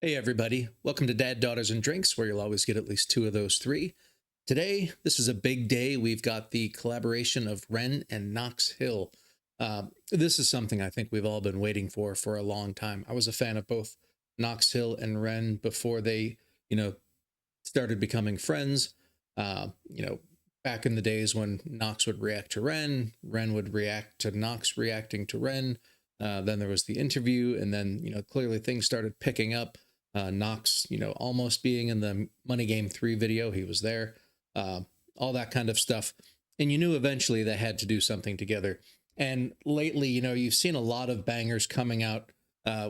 Hey everybody, welcome to Dad, Daughters, and Drinks, where you'll always get at least two of those three. Today, this is a big day. We've got the collaboration of Ren and Knox Hill. This is something I think we've all been waiting for a long time. I was a fan of both Knox Hill and Ren before they, started becoming friends. Back in the days when Knox would react to Ren, Ren would react to Knox reacting to Ren. Then there was the interview, and then, clearly things started picking up. Knox, almost being in the Money Game 3 video, he was there, all that kind of stuff. And you knew eventually they had to do something together. And lately, you've seen a lot of bangers coming out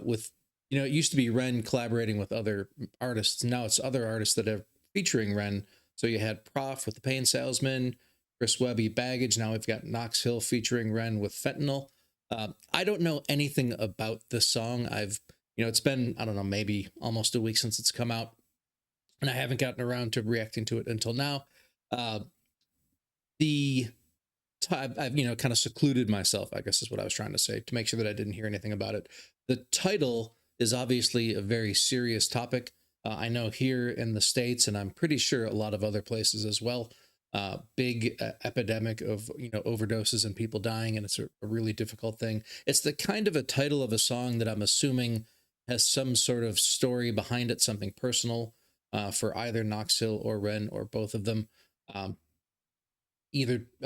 with, it used to be Ren collaborating with other artists. Now it's other artists that are featuring Ren. So you had Prof with The Pain Salesman, Chris Webby Baggage. Now we've got Knox Hill featuring Ren with Fentanyl. I don't know anything about this song. It's been, I don't know, maybe almost a week since it's come out, and I haven't gotten around to reacting to it until now. I've kind of secluded myself, I guess is what I was trying to say, to make sure that I didn't hear anything about it. The title is obviously a very serious topic. I know here in the States, and I'm pretty sure a lot of other places as well, big epidemic of, overdoses and people dying, and it's a really difficult thing. It's the kind of a title of a song that I'm assuming has some sort of story behind it, something personal for either Knox Hill or Ren or both of them. I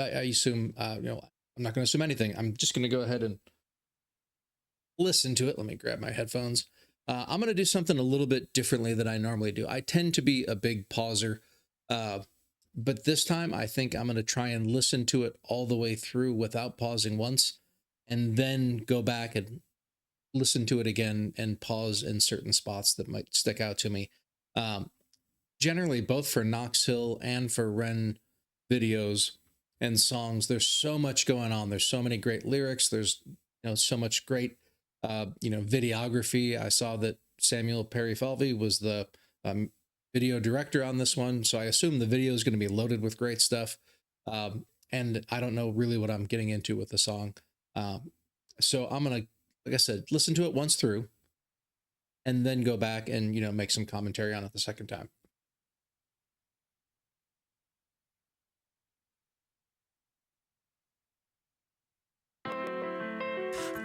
assume, I'm not going to assume anything. I'm just going to go ahead and listen to it. Let me grab my headphones. I'm going to do something a little bit differently than I normally do. I tend to be a big pauser, but this time I think I'm going to try and listen to it all the way through without pausing once, and then go back and listen to it again and pause in certain spots that might stick out to me. Generally, both for Knox Hill and for Ren videos and songs, there's so much going on. There's so many great lyrics. There's so much great videography. I saw that Samuel Perry-Falvey was the video director on this one, so I assume the video is going to be loaded with great stuff. And I don't know really what I'm getting into with the song. So I'm going to, like I said, listen to it once through and then go back and, make some commentary on it the second time.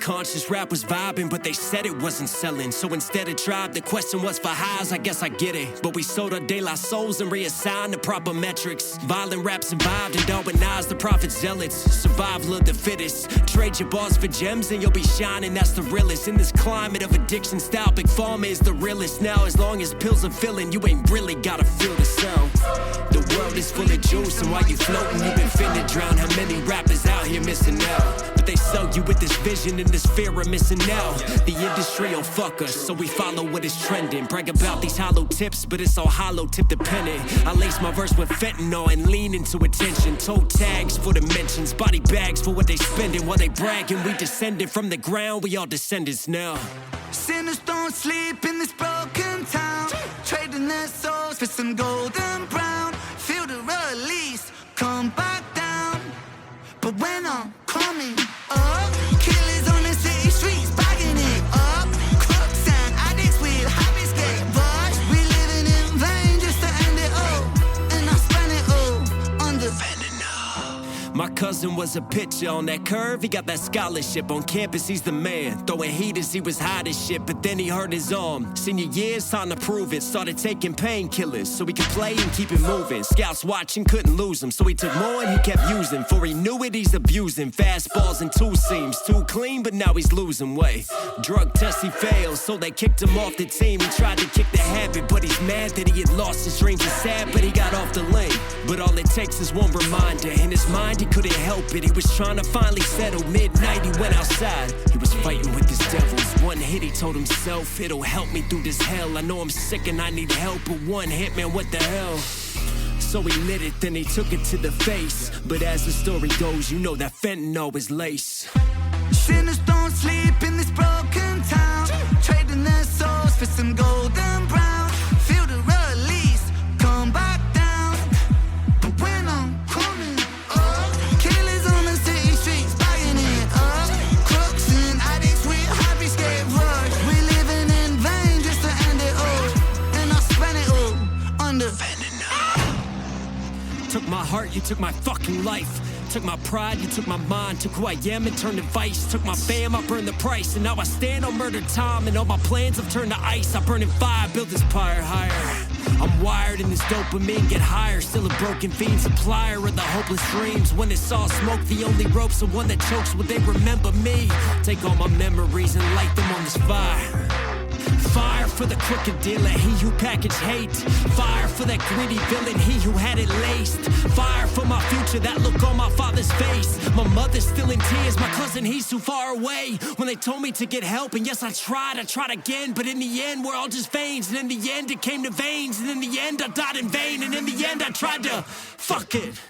Conscious rap was vibing, but they said it wasn't selling. So instead of tribe, the question was for highs. I guess I get it. But we sold our De La Souls and reassigned the proper metrics. Violent rap survived and Darwinized the prophet zealots. Survival of the fittest. Trade your bars for gems and you'll be shining, that's the realest. In this climate of addiction style, Big Pharma is the realest. Now as long as pills are filling, you ain't really gotta feel the sound. The world is full of juice, and while you floating, you been finna drown. How many rappers out here missing out? But they sell you with this vision and this fear of missing out. The industry will fuck us, so we follow what is trending. Brag about these hollow tips, but it's all hollow tip dependent. I lace my verse with fentanyl and lean into attention. Toe tags for the mentions, body bags for what they spending. While they bragging, we descended from the ground, we all descendants now. Sinners don't sleep in this broken town, trading their souls for some golden brown. Feel the release, come back down. But when I'm coming up, killers on the city streets, bagging it up. Crooks and addicts with habits get rushed. We living in vain just to end it all, and I spend it all on the Fentanyl. My cousin was a pitcher on that curve, he got that scholarship. On campus, he's the man, throwing heat as he was hot as shit. But then he hurt his arm. Senior years, time to prove it. Started taking painkillers so he could play and keep it moving. Scouts watching, couldn't lose him, so he took more and he kept using. Before he knew it, he's abusing fastballs and two seams. Too clean, but now he's losing weight. Drug test, he failed, so they kicked him off the team. He tried to kick the habit, but he's mad that he had lost his dreams. He's sad, but he got off the lane. But all it takes is one reminder. In his mind, he couldn't help it. He was trying to finally settle. Midnight, he went outside. He was fighting with his devils. One hit, he told himself, it'll help me through this hell. I know I'm sick and I need help, but one hit, man, what the hell? So he lit it, then he took it to the face. But as the story goes, you know that fentanyl is lace. Sinners don't sleep in this broken town, trading their souls for some golden brown. Feel the release, come back down. But when I'm coming up, killers on the city streets, bagging it up. Crooks and addicts with habits get rushed. We living in vain just to end it all. my heart, you took my fucking life. Took my pride, you took my mind. Took who I am and turned to vice. Took my fam, I burned the price. And now I stand on murdered time. And all my plans have turned to ice. I burn in fire, build this pyre higher. I'm wired in this dopamine, get higher. Still a broken fiend, supplier of the hopeless dreams. When it's all smoke, the only rope's the one that chokes. Will they remember me? Take all my memories and light them on this fire. Fire for the crooked dealer, he who packaged hate. Fire for that greedy villain, he who had it laced. Fire for my future, that look on my father's face. My mother's still in tears, my cousin, he's too far away. When they told me to get help, and yes, I tried again. But in the end, we're all just veins. And in the end, it came to veins. And in the end, I died in vain. And in the end, I tried to, fuck it.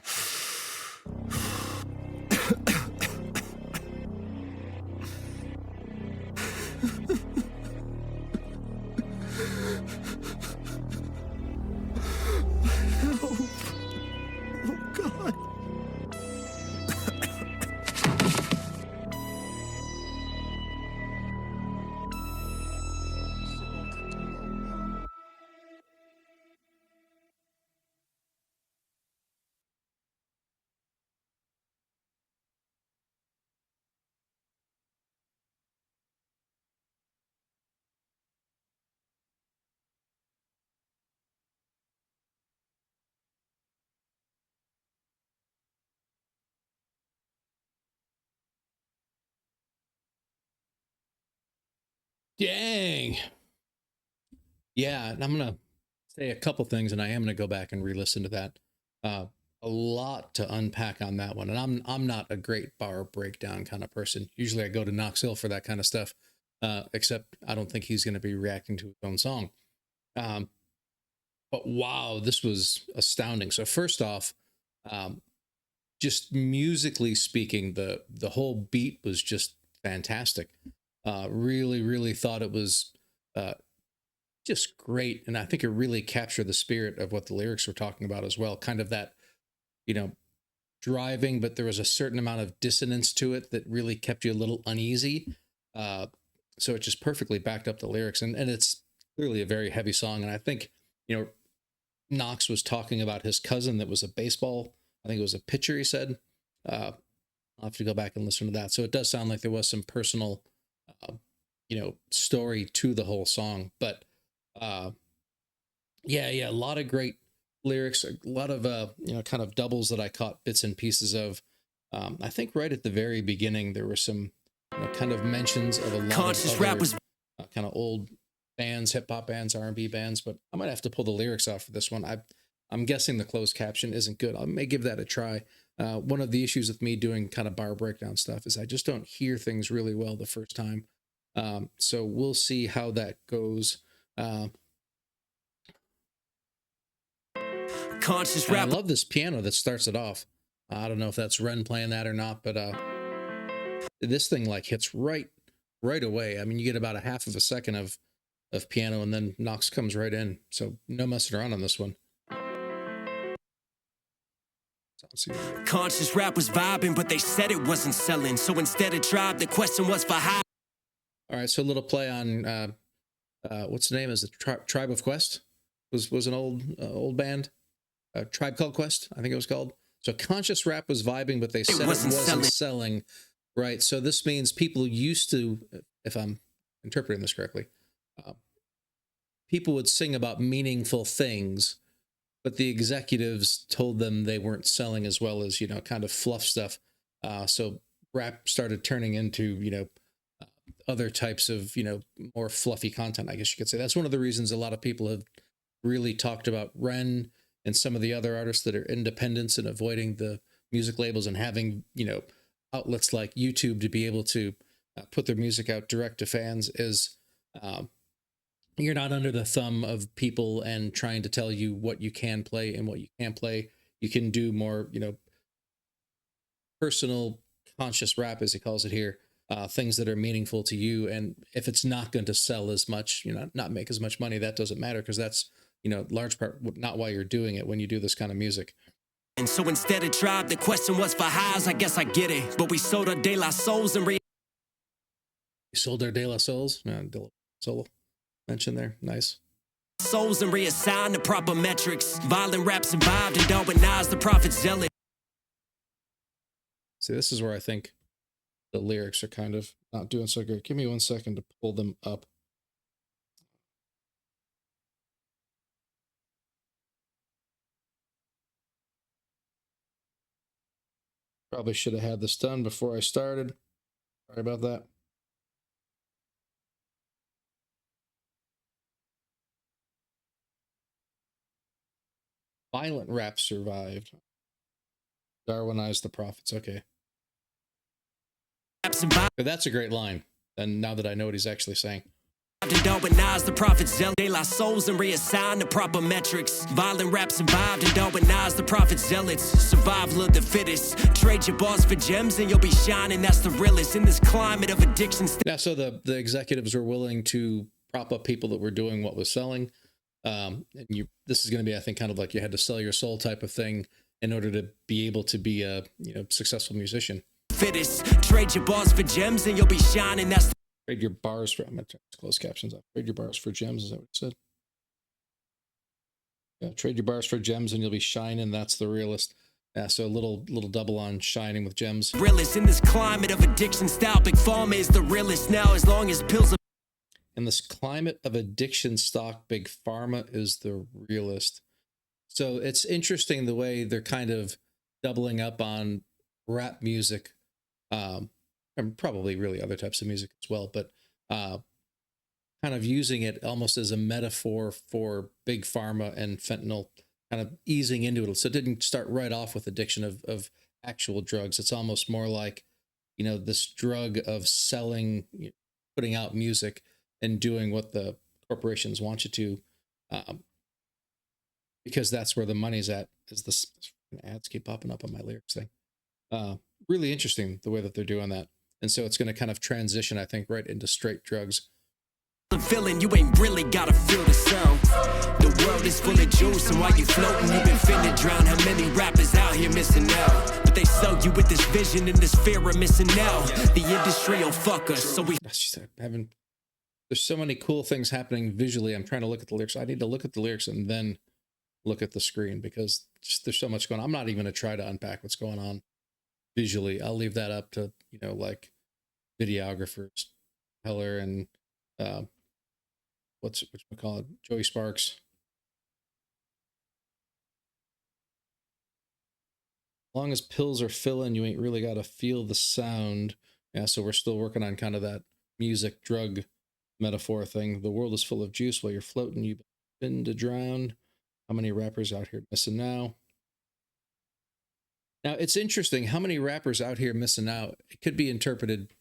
Dang. Yeah, and I'm gonna say a couple things, and I am gonna go back and re-listen to that. A lot to unpack on that one, and I'm not a great bar breakdown kind of person. Usually, I go to Knox Hill for that kind of stuff. Except I don't think he's going to be reacting to his own song. Um, but wow, this was astounding. So first off, just musically speaking, the whole beat was just fantastic. Really thought it was just great, and I think it really captured the spirit of what the lyrics were talking about as well. Kind of that, you know, driving, but there was a certain amount of dissonance to it that really kept you a little uneasy. So it just perfectly backed up the lyrics, and it's clearly a very heavy song. And I think, you know, Knox was talking about his cousin that was a baseball, I think it was a pitcher, he said. I'll have to go back and listen to that. So it does sound like there was some personal, you know, story to the whole song. But yeah, a lot of great lyrics, a lot of, you know, kind of doubles that I caught bits and pieces of. I think right at the very beginning, there were some, you know, kind of mentions of a lot Conscious of other, rappers. kind of old bands, hip hop bands, R&B bands, but I might have to pull the lyrics off for this one. I'm guessing the closed caption isn't good. I may give that a try. One of the issues with me doing kind of bar breakdown stuff is I just don't hear things really well the first time. So we'll see how that goes. Conscious I rap. love this piano that starts it off. I don't know if that's Ren playing that or not, but this thing like hits right away. I mean, you get about a half of a second of piano, and then Knox comes right in. So no messing around on this one. Conscious rap was vibing, but they said it wasn't selling. So instead of tribe, the question was for how. All right, so a little play on what's the name? Is it Tribe of Quest? Was an old band, Tribe Called Quest, I think it was called. So conscious rap was vibing, but they said it wasn't selling. Right. So this means people used to, if I'm interpreting this correctly, people would sing about meaningful things, but the executives told them they weren't selling as well as, you know, kind of fluff stuff. So rap started turning into, you know, other types of, you know, more fluffy content, I guess you could say. That's one of the reasons a lot of people have really talked about Ren and some of the other artists that are independents and avoiding the music labels and having, you know, outlets like YouTube to be able to put their music out direct to fans is you're not under the thumb of people and trying to tell you what you can play and what you can't play. You can do more, you know, personal conscious rap, as he calls it here, things that are meaningful to you. And if it's not going to sell as much, you know, not make as much money, that doesn't matter, because that's, you know, large part not why you're doing it when you do this kind of music. And so instead of tribe, the question was for highs. I guess I get it, but we sold our De La Souls and sold our De La Souls. De La Soul mentioned there. Nice. souls and reassign the proper metrics. Violent rap survived and Darwinized the prophet zealot. See, this is where I think the lyrics are kind of not doing so good. Give me 1 second to pull them up. Probably should have had this done before I started. Sorry about that. Violent rap survived. Darwinized the prophets. Okay. But that's a great line. And now that I know what he's actually saying. To Darwinize the prophet's zealot. They lost souls and reassign the proper metrics. Violent rap survived and Darwinize the prophet's zealots. Survival of the fittest. Trade your bars for gems and you'll be shining. That's the realest in this climate of addiction. Yeah, so the executives were willing to prop up people that were doing what was selling. And this is going to be, I think, kind of like you had to sell your soul type of thing in order to be able to be a successful musician. Fittest. Trade your bars for gems and you'll be shining. That's the Trade your bars for, I'm going to close captions up. Trade your bars for gems, is that what it said? Yeah, trade your bars for gems and you'll be shining. That's the realest. Yeah, so a little double on shining with gems. realest in this climate of addiction. Style Big Pharma is the realest now, as long as pills are In this climate of addiction stock, Big Pharma is the realest. So it's interesting the way they're kind of doubling up on rap music, and probably really other types of music as well, but kind of using it almost as a metaphor for Big Pharma and fentanyl, kind of easing into it. So it didn't start right off with addiction of actual drugs. It's almost more like, this drug of selling, putting out music and doing what the corporations want you to, because that's where the money's at. Is this ads keep popping up on my lyrics thing? Really interesting the way that they're doing that. And so it's going to kind of transition, I think, right into straight drugs. feeling. You ain't really gotta feel the sound. The world is full of juice, and while you floating, you been finna drown. How many rappers out here missing out? But they sell you with this vision and this fear of missing out. The industry will fuck us, so we there's so many cool things happening visually. I'm trying to look at the lyrics. I need to look at the lyrics and then look at the screen because there's so much going on. I'm not even going to try to unpack what's going on visually. I'll leave that up to, like videographers, Heller and what we call it, Joey Sparks. As long as pills are filling, you ain't really got to feel the sound. Yeah, so we're still working on kind of that music drug metaphor thing. The world is full of juice while you're floating. You've been to drown. How many rappers out here missing now? Now, it's interesting how many rappers out here missing out. It could be interpreted,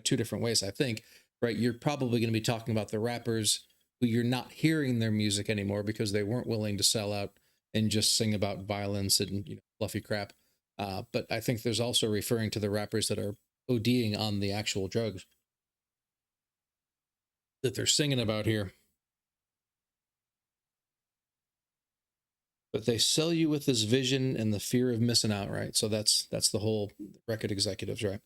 two different ways, I think, right? You're probably going to be talking about the rappers who you're not hearing their music anymore because they weren't willing to sell out and just sing about violence and, fluffy crap. But I think there's also referring to the rappers that are ODing on the actual drugs that they're singing about here. But they sell you with this vision and the fear of missing out, right? So that's the whole record executives, right?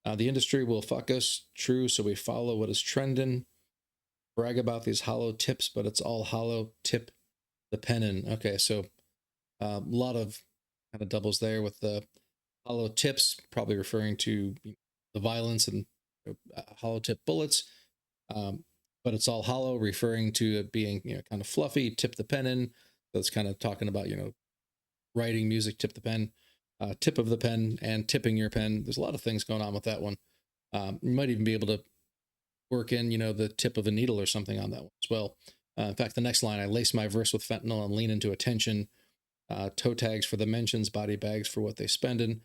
The industry will fuck us, true, so we follow what is trending. Brag about these hollow tips, but it's all hollow. Tip the pen in. Okay, so a lot of kind of doubles there with the hollow tips, probably referring to the violence and hollow tip bullets. But it's all hollow, referring to it being kind of fluffy. Tip the pen in. So it's kind of talking about writing music. Tip the pen, tip of the pen, and tipping your pen. There's a lot of things going on with that one. You might even be able to work in the tip of a needle or something on that one as well. In fact, the next line: I lace my verse with fentanyl and lean into attention. Toe tags for the mentions, body bags for what they spending.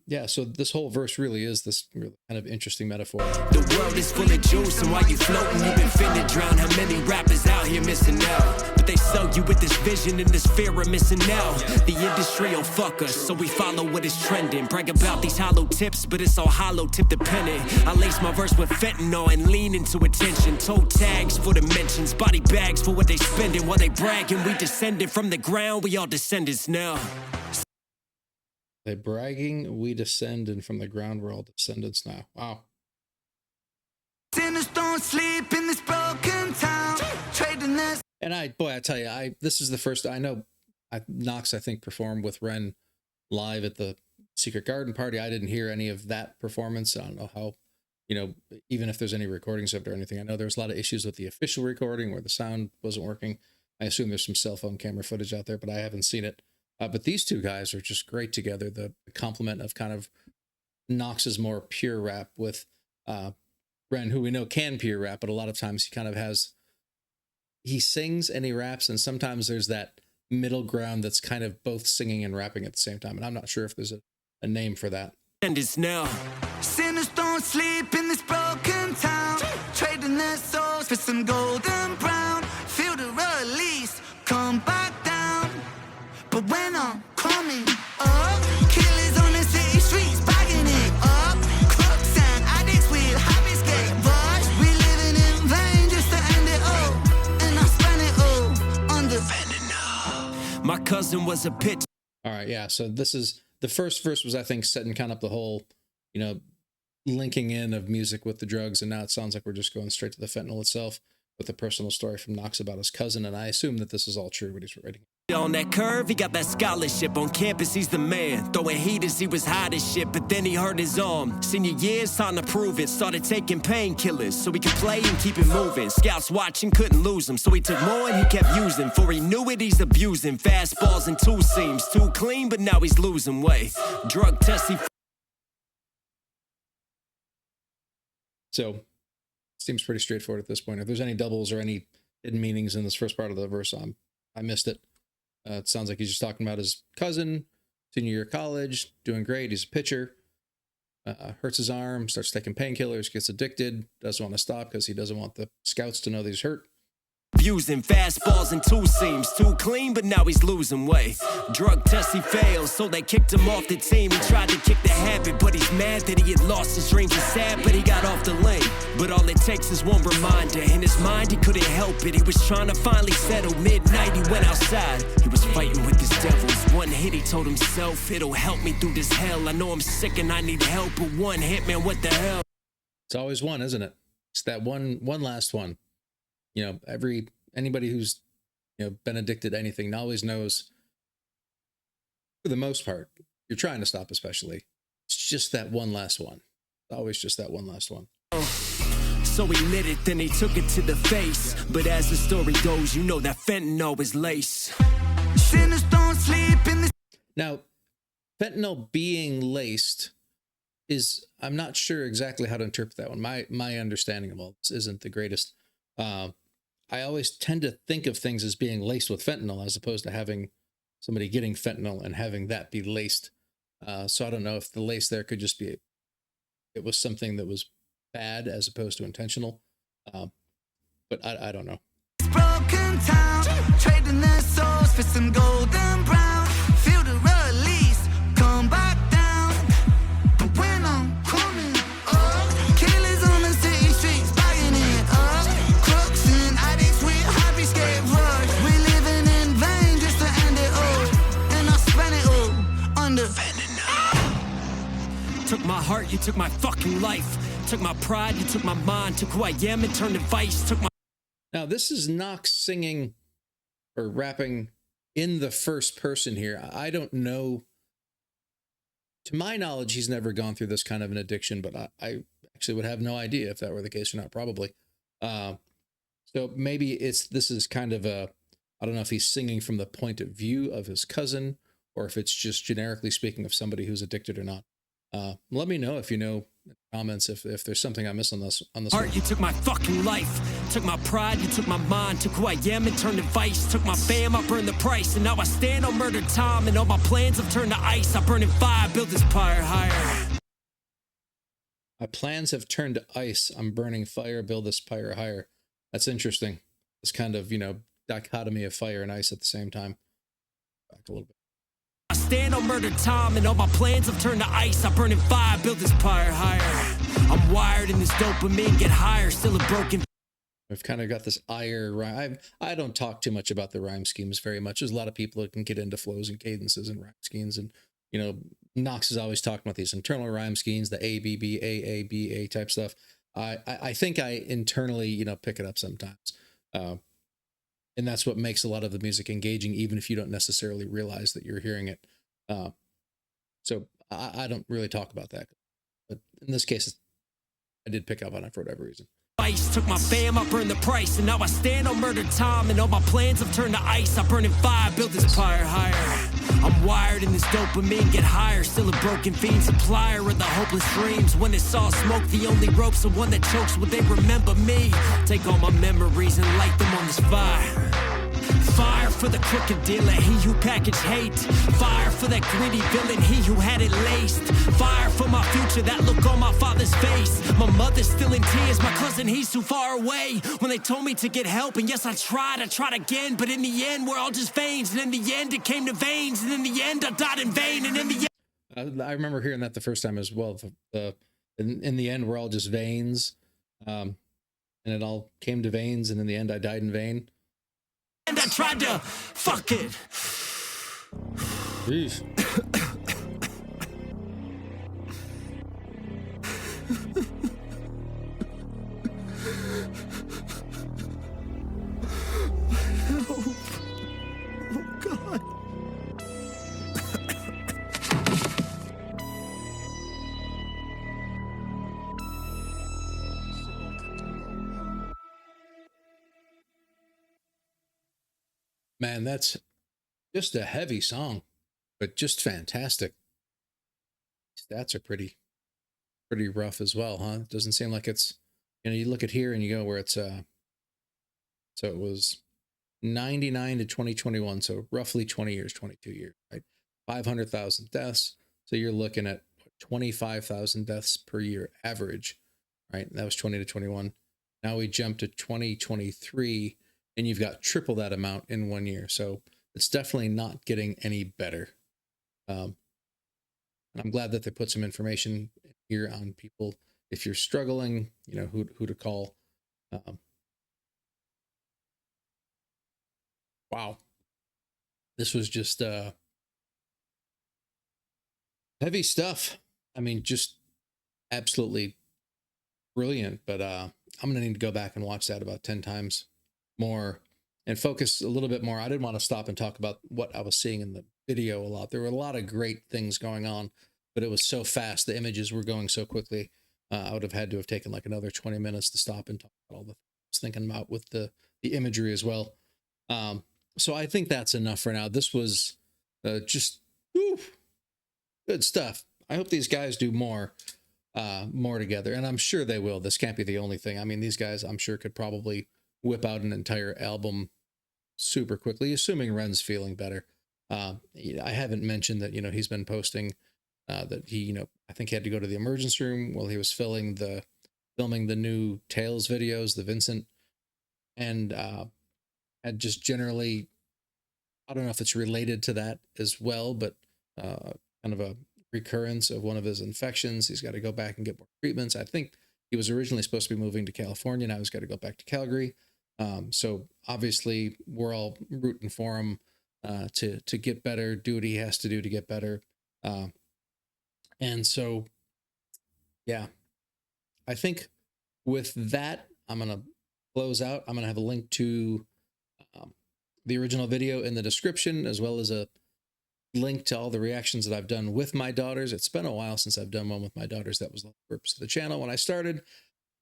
Yeah, so this whole verse really is this really kind of interesting metaphor. The world is full of juice, and while you floating, you been finna drown. How many rappers out here missing out? But they sell you with this vision and this fear of missing out. The industry will fuck us, so we follow what is trending. Brag about these hollow tips, but it's all hollow tip dependent. I lace my verse with fentanyl and lean into attention. Toe tags for the mentions, body bags for what they spending. While they bragging, we descended from the ground. We all descendants now. They bragging, we descend, and from the ground we're all descendants now. Wow. Sinners don't sleep in this broken town, trading this And I tell you, this is the first I know. Knox, I think, performed with Ren live at the Secret Garden party. I didn't hear any of that performance. I don't know how, even if there's any recordings of it or anything. I know there's a lot of issues with the official recording where the sound wasn't working. I assume there's some cell phone camera footage out there, but I haven't seen it. But these two guys are just great together. The complement of kind of Knox's more pure rap with Ren, who we know can pure rap, but a lot of times he sings and he raps, and sometimes there's that middle ground that's kind of both singing and rapping at the same time. And I'm not sure if there's a name for that. And it's now. Sinners don't sleep in this broken town, trading their souls for some golden brown. Feel the release, come back down. But when I'm coming up, killers on the city streets, bagging it up. Crooks and addicts with habits get rushed. We living in vain just to end it all, and I spend it all on the fentanyl. My cousin was a pitch. All right, yeah. So this is the first verse was, I think, setting kind of the whole, linking in of music with the drugs, and now it sounds like we're just going straight to the fentanyl itself with a personal story from Knox about his cousin, and I assume that this is all true what he's writing. On that curve, he got that scholarship. On campus, he's the man. Throwing heat as he was hot as shit, but then he hurt his arm. Senior year's time to prove it. Started taking painkillers so he could play and keep it moving. Scouts watching, couldn't lose him, so he took more and he kept using. For he knew it, he's abusing. Fastballs and two seams. Too clean, but now he's losing weight. Drug test, he... So, seems pretty straightforward at this point. If there's any doubles or any hidden meanings in this first part of the verse, I missed it. It sounds like he's just talking about his cousin, senior year of college, doing great. He's a pitcher, hurts his arm, starts taking painkillers, gets addicted, doesn't want to stop because he doesn't want the scouts to know that he's hurt. Using fastballs and two seams. Too clean, but now he's losing weight. Drug test, he failed, so they kicked him off the team. He tried to kick the habit, but he's mad that he had lost his dreams. He's sad, but he got off the lane. But all it takes is one reminder. In his mind, he couldn't help it. He was trying to finally settle. Midnight, he went outside. He was fighting with his devils. One hit, he told himself, it'll help me through this hell. I know I'm sick and I need help, but one hit, man, what the hell? It's always one, isn't it? It's that one last one. Anybody who's been addicted to anything always knows, for the most part, you're trying to stop, especially. It's just that one last one. It's always just that one last one. So he lit it, then he took it to the face. But as the story goes, you know that fentanyl is lace. Sinners don't sleep in this. Now, fentanyl being laced I'm not sure exactly how to interpret that one. My understanding of all this isn't the greatest. I always tend to think of things as being laced with fentanyl as opposed to having somebody getting fentanyl and having that be laced. So I don't know if the lace there could just be, it was something that was bad as opposed to intentional. But I don't know. Broken town, trading their souls for some golden brown. Feel the release, come back down. But when I'm coming up, killers on the city streets, bagging it up. Crooks and addicts with habits get rushed. We living in vain just to end it all, and I spend it all on the fentanyl. Took my heart, you took my fucking life. Took my pride, you took my mind. Took who I am and turned to vice. Took my... Now, this is Knox singing or rapping in the first person here. I don't know. To my knowledge, he's never gone through this kind of an addiction, but I actually would have no idea if that were the case or not, probably. So maybe this is kind of I don't know if he's singing from the point of view of his cousin or if it's just generically speaking of somebody who's addicted or not. Let me know if you know in the comments if there's something I miss on this Heart, you took my fucking life. Took my pride, you took my mind. Took who I am and turned to vice. Took my fam, I burned the price. And now I stand on murdered time. And all my plans have turned to ice. I burn in fire, build this pyre higher. My plans have turned to ice. I'm burning fire, build this pyre higher. That's interesting. This kind of, dichotomy of fire and ice at the same time. Back a little bit. I stand on murdered time, and all my plans have turned to ice. I burn in fire, build this pyre higher. I'm wired in this dopamine, get higher, still a broken. We've kind of got this ire rhyme. I don't talk too much about the rhyme schemes very much. There's a lot of people that can get into flows and cadences and rhyme schemes. And, Knox is always talking about these internal rhyme schemes, the A, B, B, A, B, A type stuff. I think I internally, pick it up sometimes. And that's what makes a lot of the music engaging, even if you don't necessarily realize that you're hearing it. Uh, so I don't really talk about that, but in this case, I did pick up on it for whatever reason. Ice took my fam, I burned the price, and now I stand on murder time, and all my plans have turned to ice. I burn in fire, build this pyre higher. I'm wired in this dopamine, get higher, still a broken fiend, supplier of the hopeless dreams. When it's all smoke, the only rope's the one that chokes. Will they remember me? Take all my memories and light them on this fire. Fire for the crooked dealer, he who packaged hate. Fire for that greedy villain, he who had it laced. Fire for my future, that look on my father's face. My mother's still in tears, my cousin, he's too far away. When they told me to get help, and yes, I tried again. But in the end, we're all just veins. And in the end, it came to veins. And in the end, I died in vain. And in the end, I remember hearing that the first time as well. In the end, we're all just veins. And it all came to veins. And in the end, I died in vain. I tried to fuck it. Jeez. Oh, God. Man, that's just a heavy song, but just fantastic. Stats are pretty rough as well, huh? It doesn't seem like it's, you look at here and you go where it's so it was 99 to 2021, so roughly 20 years, 22 years, right? 500,000 deaths. So you're looking at 25,000 deaths per year average, right? That was 20 to 21. Now we jump to 2023 and you've got triple that amount in 1 year. So it's definitely not getting any better. And I'm glad that they put some information here on people. If you're struggling, who to call. Wow. This was just heavy stuff. I mean, just absolutely brilliant. But I'm going to need to go back and watch that about 10 times more and focus a little bit more. I didn't want to stop and talk about what I was seeing in the video a lot. There were a lot of great things going on, but it was so fast. The images were going so quickly. I would have had to have taken like another 20 minutes to stop and talk about all the things I was thinking about with the imagery as well. So I think that's enough for now. This was just good stuff. I hope these guys do more together, and I'm sure they will. This can't be the only thing. I mean, these guys, I'm sure, could probably whip out an entire album super quickly, assuming Ren's feeling better. I haven't mentioned that, he's been posting that he, I think he had to go to the emergency room while he was filming the new Tales videos, the Vincent, and had just generally, I don't know if it's related to that as well, but kind of a recurrence of one of his infections. He's got to go back and get more treatments. I think he was originally supposed to be moving to California. Now he's got to go back to Calgary. So obviously we're all rooting for him to get better, do what he has to do to get better. And so, yeah, I think with that, I'm going to close out. I'm going to have a link to the original video in the description, as well as a link to all the reactions that I've done with my daughters. It's been a while since I've done one with my daughters. That was the purpose of the channel when I started.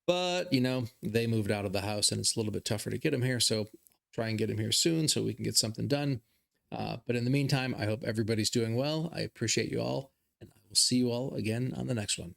But, they moved out of the house and it's a little bit tougher to get them here. So I'll try and get them here soon so we can get something done. But in the meantime, I hope everybody's doing well. I appreciate you all, and I will see you all again on the next one.